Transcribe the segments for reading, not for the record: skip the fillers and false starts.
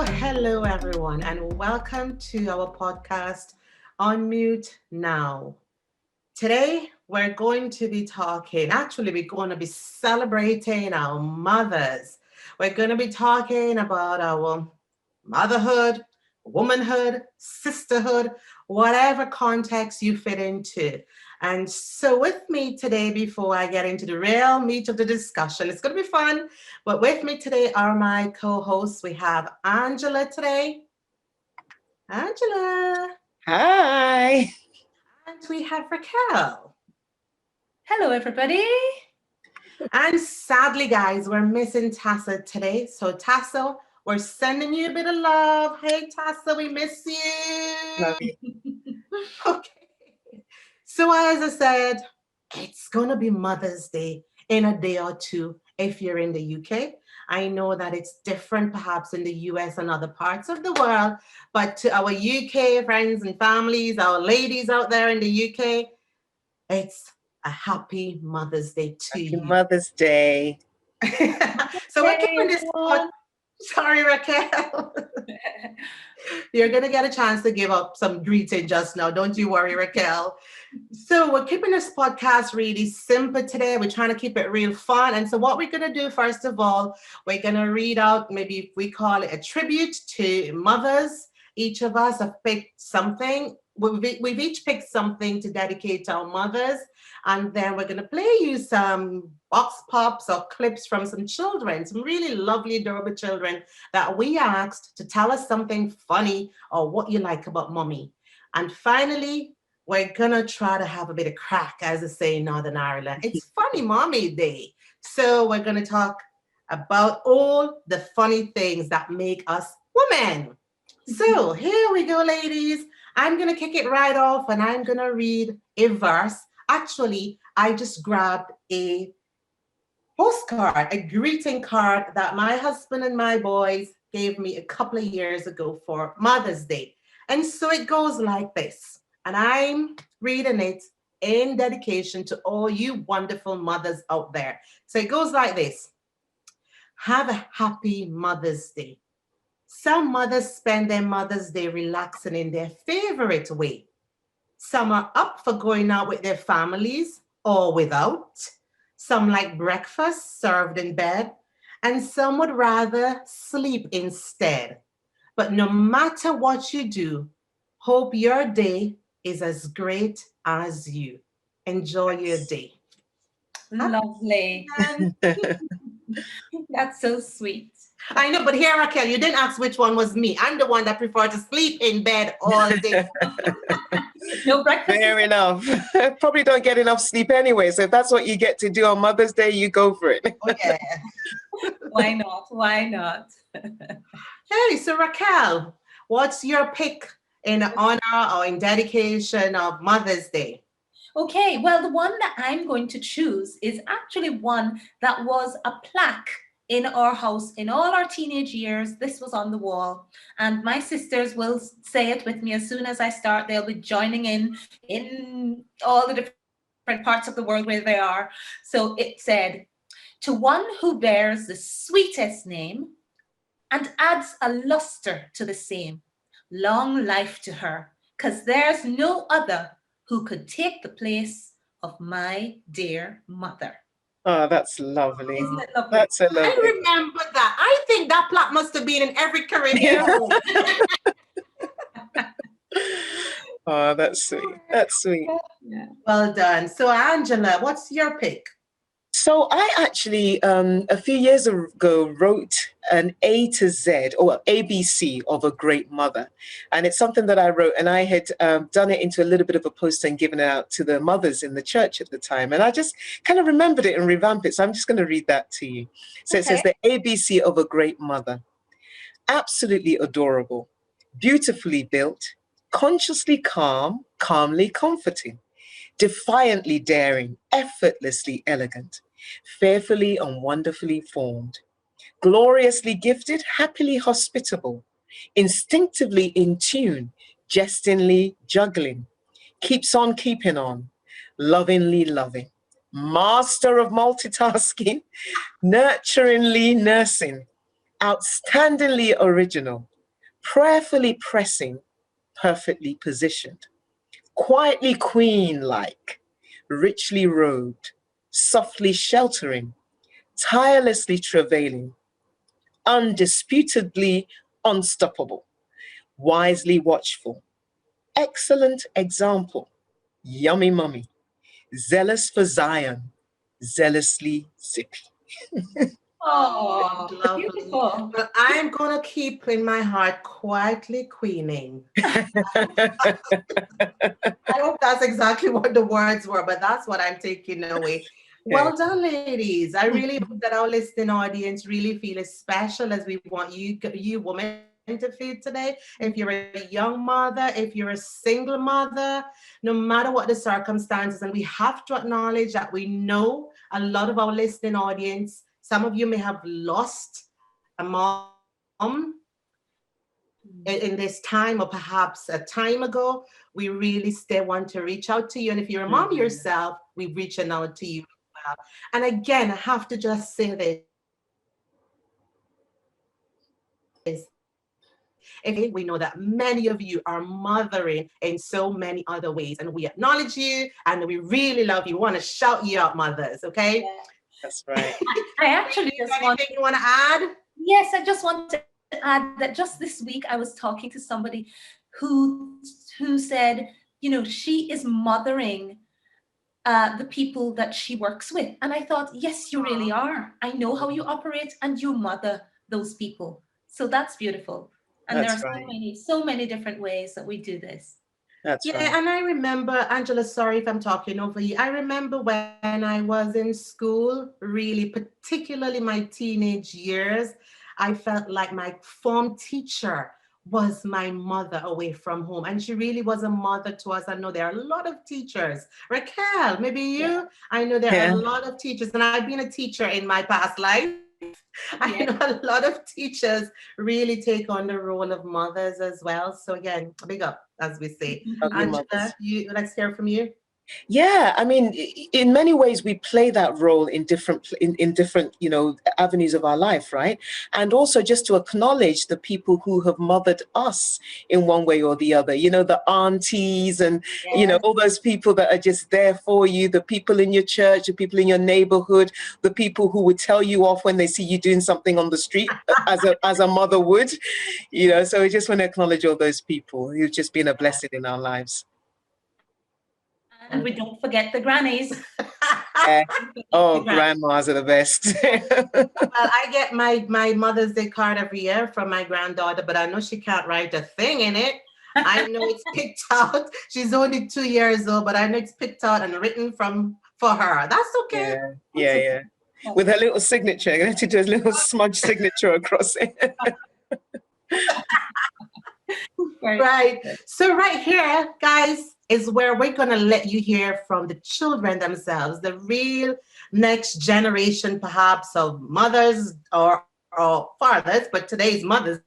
Hello everyone, and welcome to our podcast, Unmute Now. Today, we're going to be talking, actually, we're going to be celebrating our mothers. We're going to be talking about our motherhood, womanhood, sisterhood, whatever context you fit into. And so, with me today, before I get into the real meat of the discussion, it's going to be fun. But with me today are my co hosts. We have Angela today. Angela. Hi. And we have Raquel. Hello, everybody. And sadly, guys, we're missing Tassa today. So, Tassa, we're sending you a bit of love. Hey, Tassa, we miss you. Love you. Okay. So, as I said, it's going to be Mother's Day in a day or two if you're in the UK. I know that it's different perhaps in the US and other parts of the world, but to our UK friends and families, our ladies out there in the UK, it's a happy Mother's Day to Happy you. Mother's Day. So we're keeping this pod. Sorry, Raquel. You're going to get a chance to give up some greeting just now. Don't you worry, Raquel. So we're keeping this podcast really simple today. We're trying to keep it real fun. And so what we're going to do, first of all, we're going to read out, maybe if we call it a tribute to mothers. Each of us have picked something. We've each picked something to dedicate to our mothers. And then we're going to play you some box pops or clips from some children, some really lovely, adorable children that we asked to tell us something funny or what you like about mommy. And finally, we're going to try to have a bit of crack, as they say in Northern Ireland. It's Funny Mommy Day. So we're going to talk about all the funny things that make us women. So here we go, ladies. I'm going to kick it right off and I'm going to read a verse. Actually, I just grabbed a postcard, a greeting card that my husband and my boys gave me a couple of years ago for Mother's Day. And so it goes like this. And I'm reading it in dedication to all you wonderful mothers out there. So it goes like this. Have a happy Mother's Day. Some mothers spend their Mother's Day relaxing in their favorite way. Some are up for going out with their families or without. Some like breakfast served in bed, and some would rather sleep instead. But no matter what you do, hope your day is as great as you. Enjoy your day. Lovely. That's so sweet. I know, but here, Raquel, you didn't ask which one was me. I'm the one that prefer to sleep in bed all day. No breakfast. Fair enough. Probably don't get enough sleep anyway. So if that's what you get to do on Mother's Day, you go for it. Oh, yeah. Why not? Why not? Hey, so Raquel, what's your pick in honor or in dedication of Mother's Day? Okay, well, the one that I'm going to choose is actually one that was a plaque in our house in all our teenage years. This was on the wall, and my sisters will say it with me as soon as I start. They'll be joining in all the different parts of the world where they are. So it said, "To one who bears the sweetest name and adds a luster to the same, long life to her, 'cause there's no other who could take the place of my dear mother." Oh, that's lovely. Isn't it lovely? That's a I lovely. remember that. I think that plaque must have been in every Caribbean home. Oh, that's sweet. That's sweet. Yeah. Well done. So, Angela, what's your pick? So I actually, a few years ago, wrote an A to Z or ABC of a great mother. And it's something that I wrote, and I had done it into a little bit of a poster and given it out to the mothers in the church at the time. And I just kind of remembered it and revamped it. So I'm just going to read that to you. So it says the ABC of a great mother. Absolutely adorable, beautifully built, consciously calm, calmly comforting, defiantly daring, effortlessly elegant, fearfully and wonderfully formed, gloriously gifted, happily hospitable, instinctively in tune, jestingly juggling, keeps on keeping on, lovingly loving, master of multitasking, nurturingly nursing, outstandingly original, prayerfully pressing, perfectly positioned, quietly queen-like, richly robed, softly sheltering, tirelessly travailing, undisputedly unstoppable, wisely watchful, excellent example, yummy mummy, zealous for Zion, zealously zippy. Oh, Lovely. beautiful. Well, I'm going to keep in my heart quietly queening. I hope that's exactly what the words were, but that's what I'm taking away. Yeah. Well done, ladies. I really hope that our listening audience really feel as special as we want you women to feel today. If you're a young mother, if you're a single mother, no matter what the circumstances, and we have to acknowledge that we know a lot of our listening audience, some of you may have lost a mom in this time or perhaps a time ago. We really still want to reach out to you. And if you're a mom yourself, Mhm. we're reaching out to you as well. And again, I have to just say this. If you are listening today, we know that many of you are mothering in so many other ways. And we acknowledge you and we really love you. We want to shout you out, mothers, okay? Yeah. That's right. I actually You just got want, anything you want to add? yes, I just want to add that just this week I was talking to somebody who said, she is mothering the people that she works with. And I thought, yes, you really Aw. are. I know how you operate and you mother those people. So that's beautiful. And there are That's right. so many different ways that we do this. That's right. Yeah, and I remember, Angela, sorry if I'm talking over you. I remember when I was in school, really, particularly my teenage years, I felt like my form teacher was my mother away from home. And she really was a mother to us. I know there are a lot of teachers. Raquel, maybe Yeah. you? I know there are a Yeah. lot of teachers, and I've been a teacher in my past life. I know Yeah. a lot of teachers really take on the role of mothers as well. So again, big up, as we say. Love your Angela, mothers. let's hear from you. Yeah, I mean, in many ways, we play that role in different, avenues of our life, right? And also just to acknowledge the people who have mothered us in one way or the other. The aunties and Yes. all those people that are just there for you. The people in your church, the people in your neighborhood, the people who would tell you off when they see you doing something on the street, as a mother would. So we just want to acknowledge all those people who've just been a blessing in our lives. And we don't forget the grannies. Yeah. Don't forget the Oh, grannies. grandmas are the best. Well, I get my Mother's Day card every year from my granddaughter, but I know she can't write a thing in it. I know it's picked out. She's only 2 years old, but I know it's picked out and written for her. That's okay. Yeah, That's yeah, okay. yeah. With her little signature, I'm going to do a little smudge signature across it. Very Right. good. So right here, guys, is where we're gonna let you hear from the children themselves, the real next generation, perhaps of mothers or fathers, but today's Mother's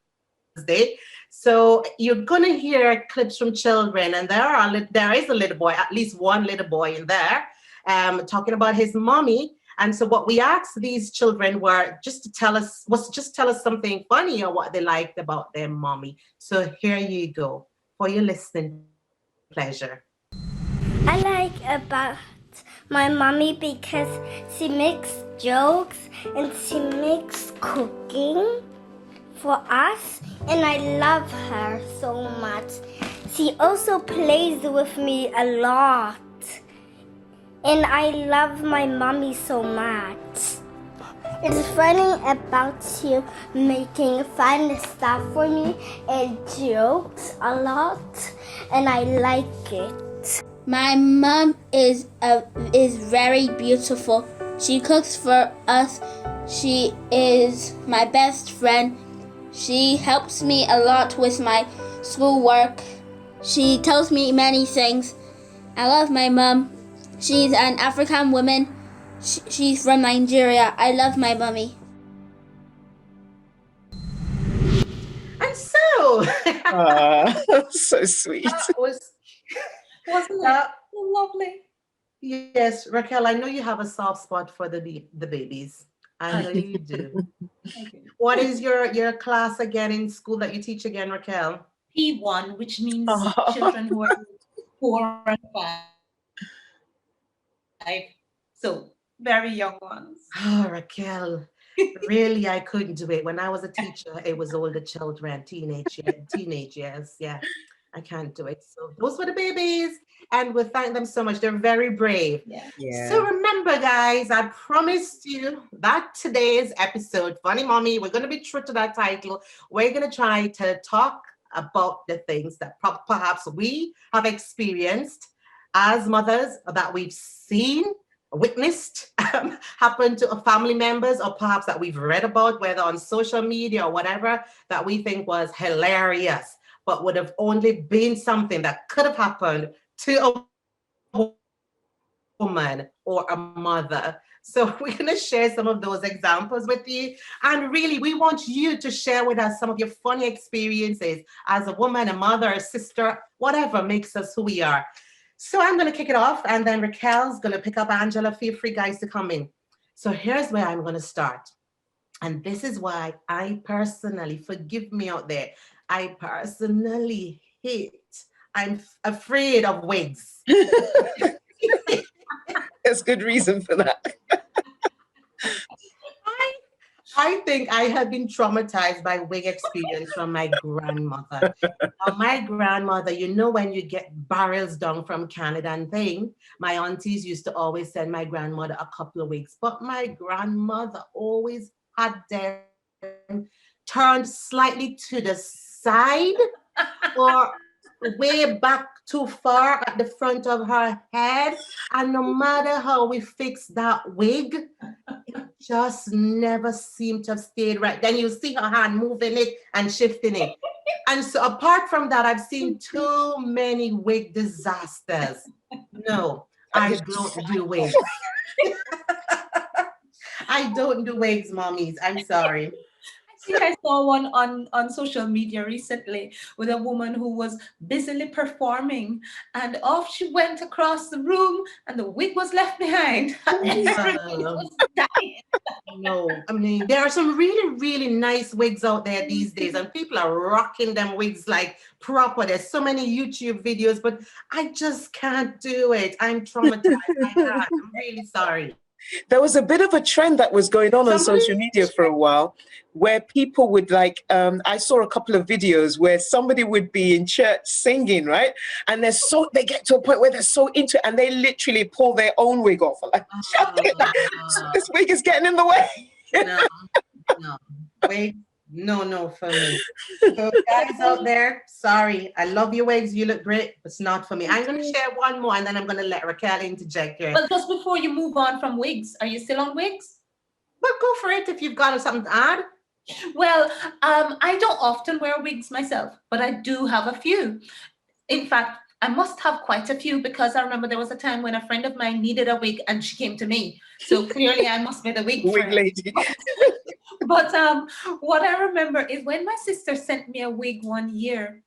Day. So you're gonna hear clips from children, and there is a little boy, at least one little boy in there, talking about his mommy. And so what we asked these children were just tell us something funny or what they liked about their mommy. So here you go for your listening pleasure. I like about my mommy because she makes jokes and she makes cooking for us, and I love her so much. She also plays with me a lot, and I love my mommy so much. It's funny about you making fun stuff for me and jokes a lot, and I like it. My mom is very beautiful. She cooks for us. She is my best friend. She helps me a lot with my schoolwork. She tells me many things. I love my mom. She's an African woman. She's from Nigeria. I love my mommy. And so So sweet. that was Wasn't it that. lovely? Yes, Raquel, I know you have a soft spot for the babies. I know you do. Okay. What is your class again in school that you teach again, Raquel? P1, which means Oh, children who are 4 and 5. So very young ones. Oh, Raquel, really, I couldn't do it. When I was a teacher, it was older children, teenage years. Yeah, I can't do it. So those were the babies, and we thank them so much. They're very brave. Yeah. So yeah. remember, guys, I promised you that today's episode, Funny Mommy, we're going to be true to that title. We're going to try to talk about the things that perhaps we have experienced as mothers, that we've seen, witnessed happen to family members, or perhaps that we've read about, whether on social media or whatever, that we think was hilarious, but would have only been something that could have happened to a woman or a mother. So we're going to share some of those examples with you. And really, we want you to share with us some of your funny experiences as a woman, a mother, a sister, whatever makes us who we are. So I'm going to kick it off, and then Raquel's going to pick up Angela. Feel free, guys, to come in. So here's where I'm going to start. And this is why I personally, forgive me out there, I personally I'm afraid of wigs. There's good reason for that. I think I have been traumatized by wig experience from my grandmother. My grandmother, you know, when you get barrels down from Canada and thing, my aunties used to always send my grandmother a couple of wigs, but my grandmother always had them turned slightly to the side or way back too far at the front of her head. And no matter how we fix that wig, it just never seemed to have stayed right. Then you see her hand moving it and shifting it. And so apart from that, I've seen too many wig disasters. No, I don't do wigs. I don't do wigs, mommies. I'm sorry. I think I saw one on social media recently with a woman who was busily performing, and off she went across the room and the wig was left behind. Everybody was dying. No, I mean, there are some really, really nice wigs out there these days, and people are rocking them wigs like proper. There's so many YouTube videos, but I just can't do it. I'm traumatized. I can't. I'm really sorry. There was a bit of a trend that was going on Somebody, social media for a while where people would like, I saw a couple of videos where somebody would be in church singing, right? And they get to a point where they're so into it and they literally pull their own wig off. Like, this wig is getting in the way. no, no, wig, no for me. So guys out there, sorry. I love your wigs. You look great, but it's not for me. I'm going to share one more, and then I'm going to let Raquel interject here. Well, just before you move on from wigs, are you still on wigs? But go for it if you've got something to add. Well, I don't often wear wigs myself, but I do have a few. In fact, I must have quite a few because I remember there was a time when a friend of mine needed a wig and she came to me. So clearly I must be the wig Wig friend. lady. But what I remember is when my sister sent me a wig one year,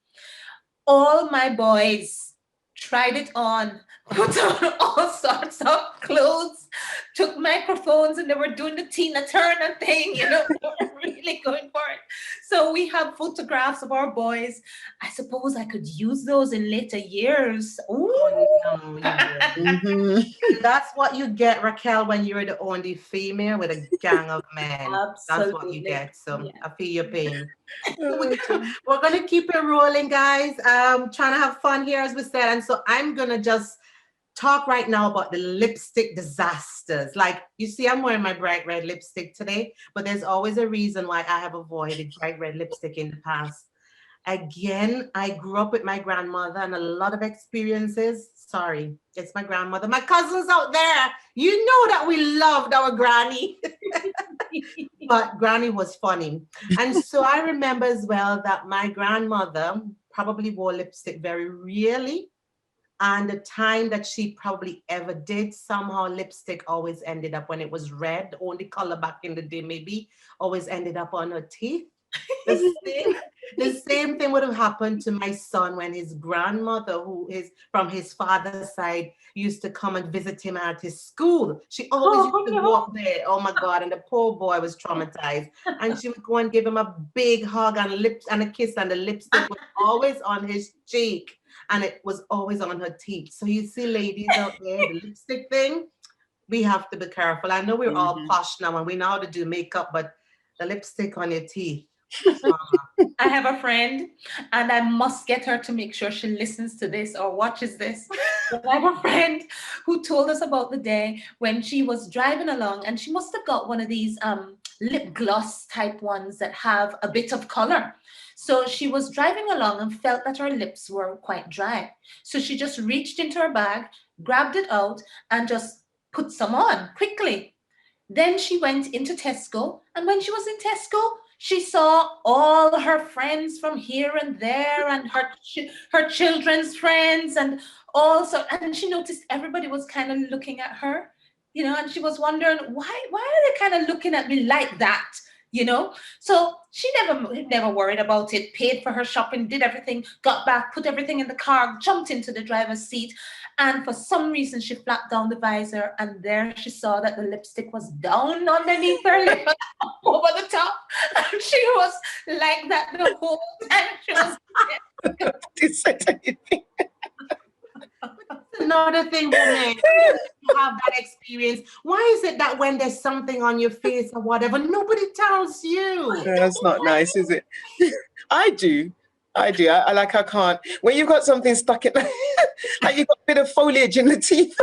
all my boys tried it on, put on all sorts of clothes, took microphones, and they were doing the Tina Turner thing, you know, they were really going for it. So we have photographs of our boys. I suppose I could use those in later years. Oh, no, you wouldn't. Mhm. That's what you get, Raquel, when you're the only female with a gang of men. That's what you Absolutely. get. So Yeah. I feel your pain. Oh, We're gonna keep it rolling, guys. Trying to have fun here, as we said, and so I'm gonna just talk right now about the lipstick disasters. Like you see, I'm wearing my bright red lipstick today, but there's always a reason why I have avoided bright red lipstick in the past. Again, I grew up with my grandmother and a lot of experiences. Sorry, it's my grandmother. My cousins out there, you know that we loved our granny. But granny was funny. And so I remember as well that my grandmother probably wore lipstick very rarely. And the time that she probably ever did, somehow lipstick always ended up, when it was red, the only color back in the day maybe, always ended up on her teeth. The same. The same thing would have happened to my son when his grandmother, who is from his father's side, used to come and visit him at his school. She always used Oh to no. walk there. Oh my God. And the poor boy was traumatized. And she would go and give him a big hug and lips and a kiss, and the lipstick was always on his cheek and it was always on her teeth. So you see, ladies out there, the lipstick thing, we have to be careful. I know we're all Mhm. posh now and we know how to do makeup, but the lipstick on your teeth. I have a friend, and I must get her to make sure she listens to this or watches this. But I have a friend who told us about the day when she was driving along, and she must have got one of these lip gloss type ones that have a bit of color. So she was driving along and felt that her lips were quite dry. So she just reached into her bag, grabbed it out, and just put some on quickly. Then she went into Tesco, and when she was in Tesco, she saw all her friends from here and there, and her children's friends, and also, and she noticed everybody was kind of looking at her, and she was wondering why are they kind of looking at me like that, So she never worried about it. Paid for her shopping, did everything, got back, put everything in the car, jumped into the driver's seat. And for some reason, she flapped down the visor, and there she saw that the lipstick was down underneath her lip, over the top. And she was like that the whole time. She was Another thing, women, you have that experience. Why is it that when there's something on your face or whatever, nobody tells you? That's not nice, is it? I do. I can't. When you've got something stuck in, like you've got a bit of foliage in the teeth,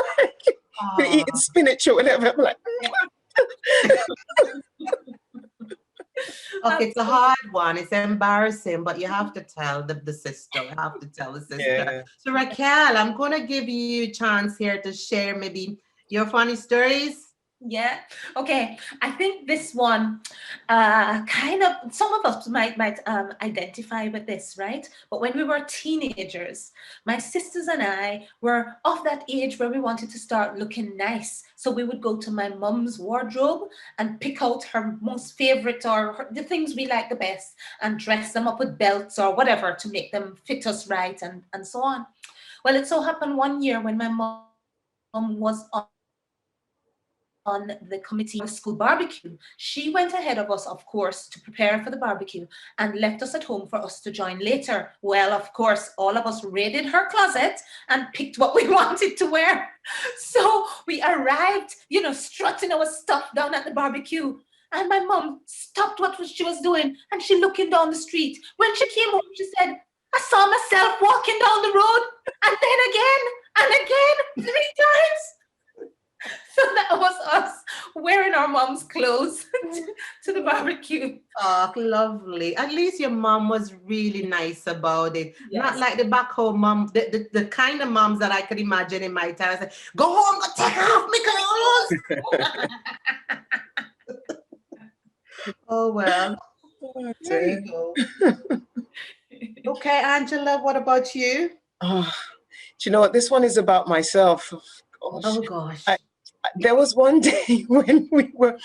you're eating spinach or whatever. I'm like, Okay, it's a hard one. It's embarrassing, but you have to tell the sister. You have to tell the sister. yeah. So Raquel, I'm going to give you a chance here to share maybe your funny stories. Yeah. Okay. I think this one, kind of, some of us might identify with this, right? But when we were teenagers, my sisters and I were of that age where we wanted to start looking nice. So we would go to my mum's wardrobe and pick out her most favorite or the things we like the best and dress them up with belts or whatever to make them fit us right and so on. Well, it so happened one year when my mom was on the committee of school barbecue. She went ahead of us, of course, to prepare for the barbecue and left us at home for us to join later. Well, of course, all of us raided her closet and picked what we wanted to wear. So we arrived, strutting our stuff down at the barbecue. And my mom stopped what she was doing and she looking down the street. When she came home, she said, I saw myself walking down the road and then again and again 3 times. So that was us wearing our mom's clothes to the barbecue. Oh, lovely. At least your mom was really nice about it. Yes. Not like the back home mom, the kind of moms that I could imagine in my time. Say, go home, go take off my clothes. Oh, well. There you go. Okay, Angela, what about you? Oh, do you know what? This one is about myself. Gosh. Oh, gosh. There was one day when we were,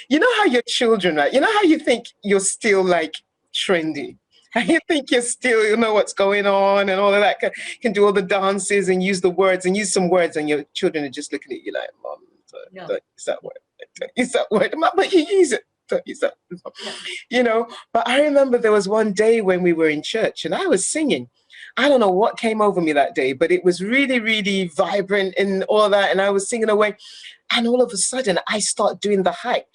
you know how your children, right? You know how you think you're still like trendy? And you think you're still, you know what's going on and all of that, can do all the dances and use the words and use some words, and your children are just looking at you like, Mom, don't use that word. Don't use that word. But you use it. Don't use that. But I remember there was one day when we were in church and I was singing. I don't know what came over me that day, but it was really, really vibrant and all that. And I was singing away. And all of a sudden, I start doing the hype.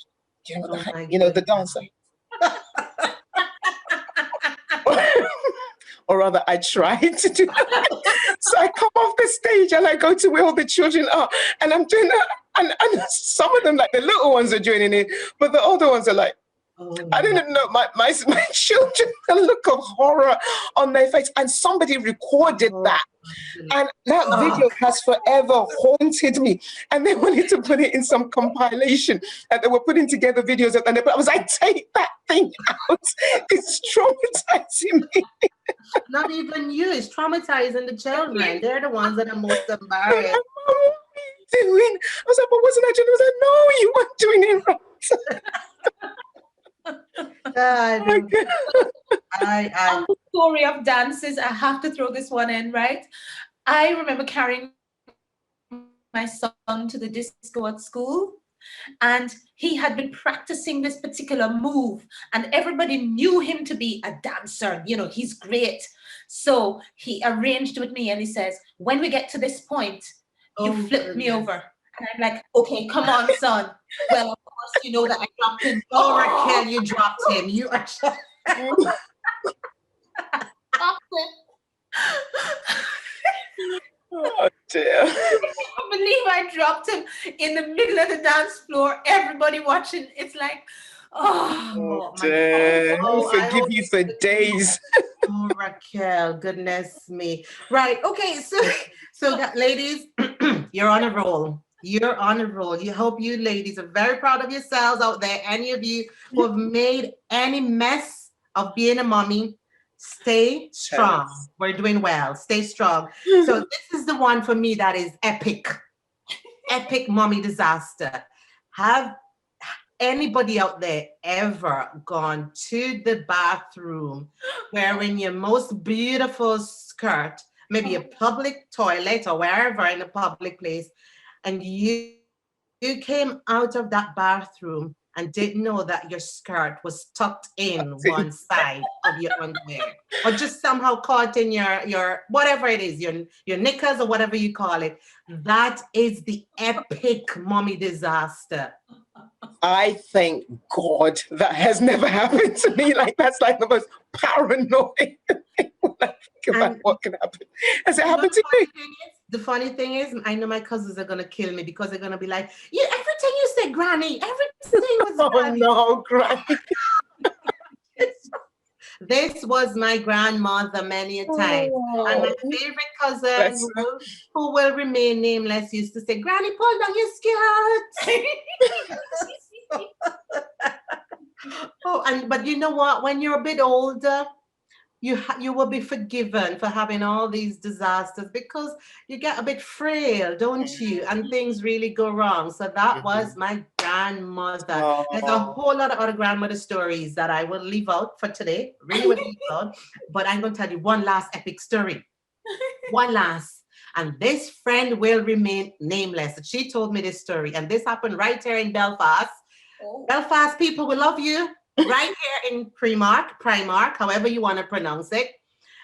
Do you know the hype? The dancer. Or rather, I tried to do that. So I come off the stage and I go to where all the children are. And I'm doing that. And some of them, like the little ones are joining in. But the older ones are like, I didn't know my children, the look of horror on their face, and somebody recorded that, and that video has forever haunted me. And they wanted to put it in some compilation, and they were putting together videos, and I was like, take that thing out! It's traumatizing me. Not even you; it's traumatizing the children. They're the ones that are most embarrassed. I was like, but wasn't I doing? I was like, no, you weren't doing it right. I I On the story of dances, I have to throw this one in, right? I remember carrying my son to the disco at school, and he had been practicing this particular move, and everybody knew him to be a dancer. You know, he's great. So he arranged with me and he says, when we get to this point, you oh flip me goodness. over. And I'm like, okay, come on, son. Well, of course, you know that I dropped him. Oh, Raquel, you dropped him. You actually. Dropped him. Oh dear. I can't believe I dropped him in the middle of the dance floor. Everybody watching. It's like, oh. Oh my dear. God. Oh, I Forgive hope you you for forgive me. days. Oh, Raquel, goodness me. Right. Okay. So ladies, you're on a roll. You're on a roll. You hope you ladies are very proud of yourselves out there. Any of you who have made any mess of being a mommy, stay strong. Yes. We're doing well. Stay strong. So this is the one for me that is epic. Epic mommy disaster. Have anybody out there ever gone to the bathroom wearing your most beautiful skirt, maybe a public toilet or wherever in a public place, and you came out of that bathroom and didn't know that your skirt was tucked in one side of your underwear, or just somehow caught in your whatever it is, your knickers or whatever you call it? That is the epic mommy disaster. I thank God that has never happened to me. Like, that's like the most paranoid thing when I think about And what can happen. Has it you know happened to you? the funny thing is, I know my cousins are gonna kill me because they're gonna be like, "Yeah, everything you said, Granny, everything was Oh Granny." no, Granny. This was my grandmother many a time. And my Oh, favorite cousin, bless her. who will remain nameless, used to say, "Granny, pull down your skirt." Oh, but you know what? When you're a bit older, you will be forgiven for having all these disasters because you get a bit frail, don't you? And things really go wrong. So that was my grandmother. There's a Oh, whole lot of other grandmother stories that I will leave out for today. Really will leave out. But I'm going to tell you one last epic story. One last. And this friend will remain nameless. She told me this story, and this happened right here in Belfast. Oh. Belfast people, we love you. Right here in Primark, however you want to pronounce it.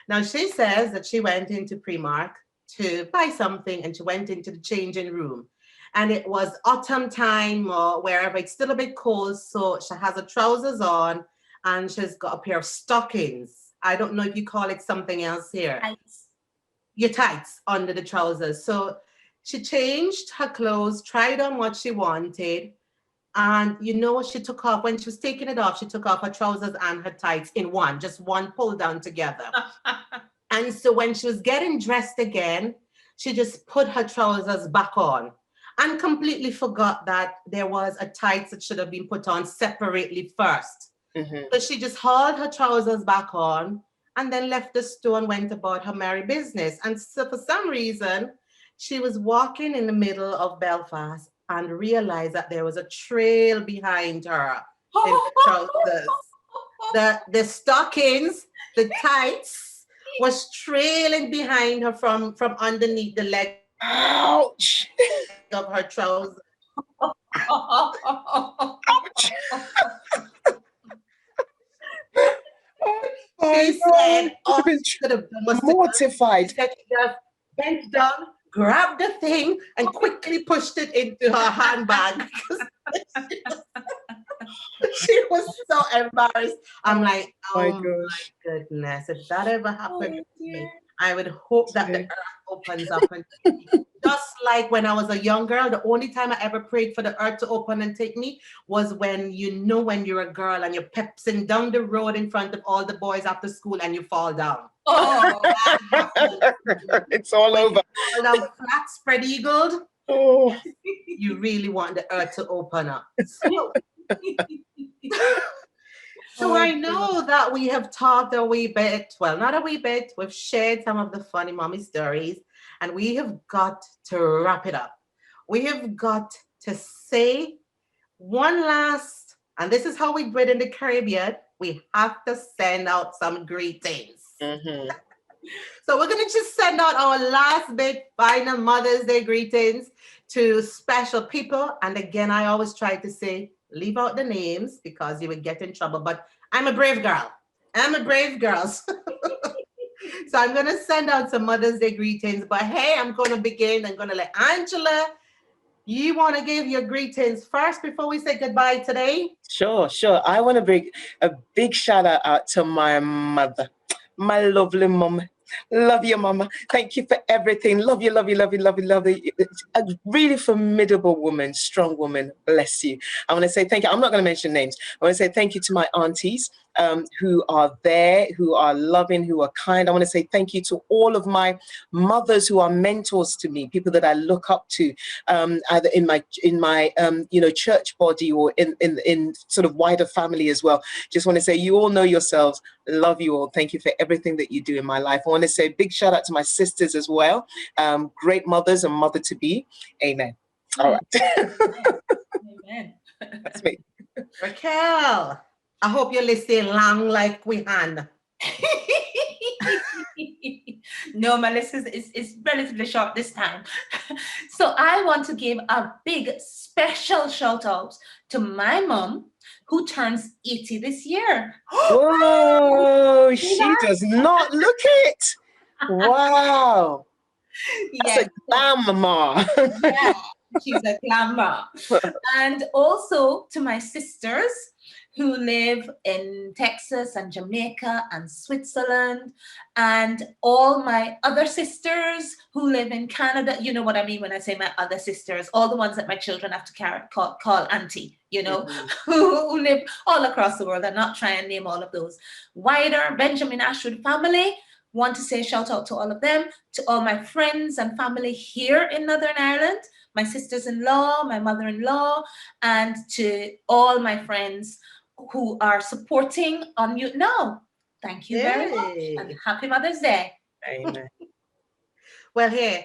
Now, she says that she went into Primark to buy something and she went into the changing room. And it was autumn time or wherever, it's still a bit cold. So she has her trousers on and she's got a pair of stockings. I don't know if you call it something else here. Tights. Your tights under the trousers. So she changed her clothes, tried on what she wanted. And you know, she took off, when she was taking it off, she took off her trousers and her tights in one, just one pull down together. And so when she was getting dressed again, she just put her trousers back on and completely forgot that there was a tights that should have been put on separately first. So she just hauled her trousers back on and then left the store and went about her merry business. And so for some reason, she was walking in the middle of Belfast and realized that there was a trail behind her in the trousers. The stockings, the tights was trailing behind her from underneath the leg ouch. of her trousers. Ouch. She said, all been she could have done was mortified. she just bent down, grabbed the thing, and quickly pushed it into her handbag. She was so embarrassed. I'm like, My oh gosh. my goodness, if that ever happened to me, dear. I would hope that the Dear. earth opens up and just like when I was a young girl, the only time I ever prayed for the earth to open and take me was when when you're a girl and you're pepsing down the road in front of all the boys after school and you fall down. Oh. It's all When over. you fall down flat, spread eagled, Oh, you really want the earth to open up. So I know that we have talked a wee bit, well, not a wee bit, we've shared some of the funny mommy stories, and we have got to wrap it up. We have got to say one last And this is how we do it in the Caribbean. We have to send out some greetings. Mm-hmm. So we're going to just send out our last bit final Mother's Day greetings to special people. And again, I always try to say, leave out the names because you would get in trouble. But I'm a brave girl. I'm a brave girl. So I'm going to send out some Mother's Day greetings. But hey, I'm going to begin. I'm going to let Angela, you want to give your greetings first before we say goodbye today? Sure. I want to bring a big shout out to my mother, my lovely mom. Love you, mama. Thank you for everything. Love you. A really formidable woman, strong woman. Bless you. I want to say thank you. I'm not going to mention names. I want to say thank you to my aunties who are there, who are loving, who are kind. I want to say thank you to all of my mothers who are mentors to me, people that I look up to, either in my church body or in sort of wider family as well. Just want to say you all know yourselves. Love you all. Thank you for everything that you do in my life. I want to say a big shout out to my sisters as well. Great mothers and mother to be. Amen. All right. Amen. That's me. Raquel, I hope you're listening long like we had. No, my list is relatively short this time. So I want to give a big special shout out to my mom, who turns 80 this year. Whoa, she does not look it. Wow. That's a grandma. Yeah, she's a glamour. And also to my sisters who live in Texas and Jamaica and Switzerland, and all my other sisters who live in Canada. You know what I mean when I say my other sisters, all the ones that my children have to call auntie, who live all across the world. I'm not trying to name all of those. Wider Benjamin Ashwood family, want to say shout out to all of them, to all my friends and family here in Northern Ireland, my sisters-in-law, my mother-in-law, and to all my friends who are supporting on Mute Now. Thank you very much, and happy Mother's Day. Amen. Well, here,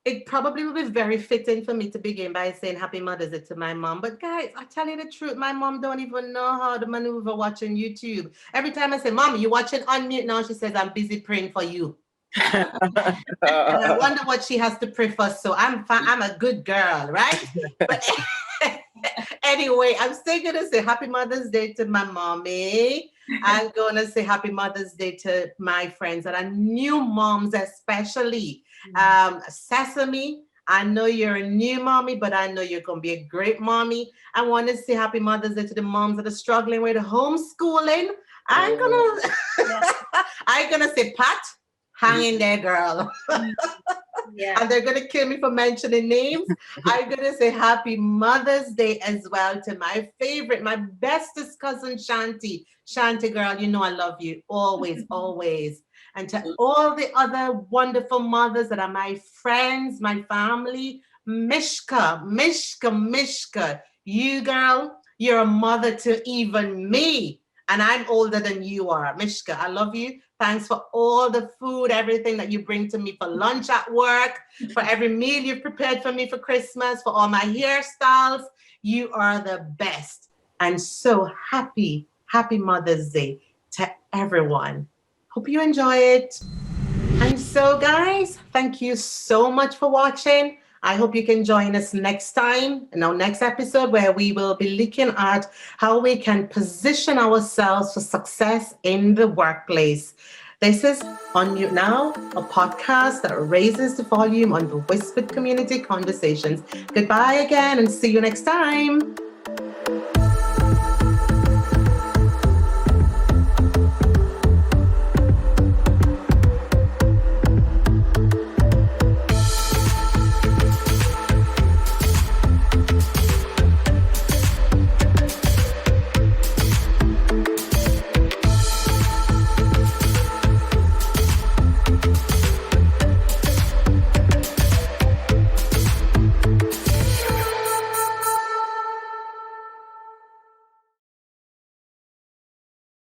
it probably would be very fitting for me to begin by saying happy Mother's Day to my mom. But guys, I tell you the truth, my mom don't even know how to maneuver watching YouTube. Every time I say, Mom, you watching on Mute Now? She says, I'm busy praying for you. And I wonder what she has to pray for. So I'm a good girl, right? But anyway, I'm still going to say happy Mother's Day to my mommy. I'm going to say happy Mother's Day to my friends that are new moms, especially. Sesame, I know you're a new mommy, but I know you're going to be a great mommy. I want to say happy Mother's Day to the moms that are struggling with homeschooling. I'm gonna say, Pat, hang in there, girl. Yeah. And they're going to kill me for mentioning names. I'm going to say happy Mother's Day as well to my favorite, my bestest cousin, Shanti. Shanti, girl, you know I love you always, always. And to all the other wonderful mothers that are my friends, my family, Mishka. You, girl, you're a mother to even me. And I'm older than you are. Mishka, I love you. Thanks for all the food, everything that you bring to me for lunch at work, for every meal you've prepared for me for Christmas, for all my hairstyles. You are the best. And so happy Mother's Day to everyone. Hope you enjoy it. And so, guys, thank you so much for watching. I hope you can join us next time in our next episode, where we will be looking at how we can position ourselves for success in the workplace. This is On Mute Now, a podcast that raises the volume on the whispered community conversations. Goodbye again and see you next time.